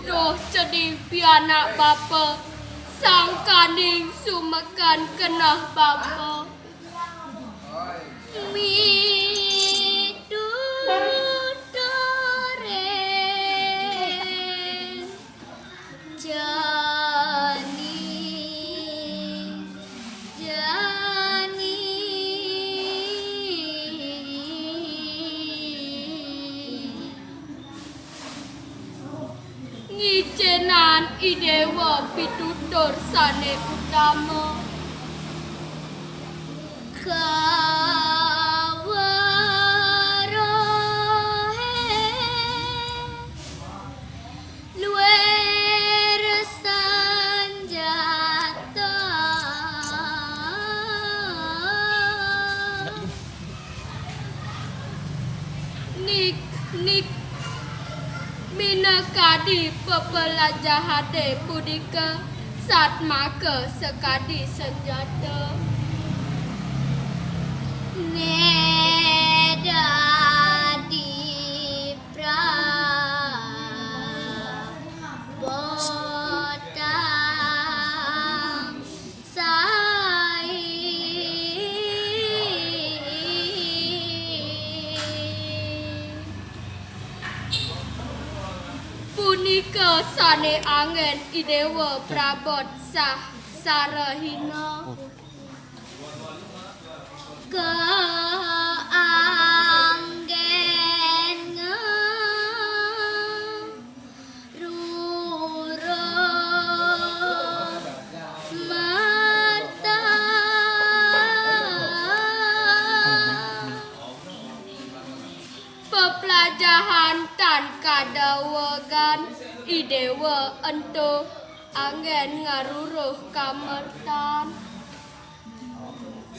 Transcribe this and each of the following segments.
Roh jadi pianak bapa sangkaning sumakan kenah bapa midudore jani jani ngicenan idewa pitutur sane utama kawarohe luer sanjata nik nik minakadi pepelajahade pudika saat maka sekadi senjata neda di prabotang sai punika sane angen idewa prabot sah sarahina keanggen ngeruro marta pepelajahan tan kadawagan idewa ento angin ngaruruh kamertan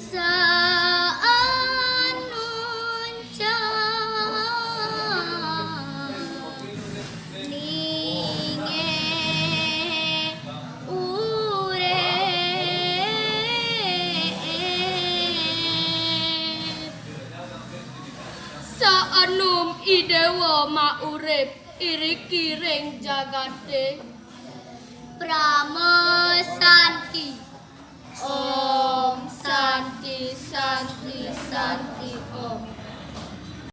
saanunca ninge urep saanum idewa maurip iriki ring jagate pramesanti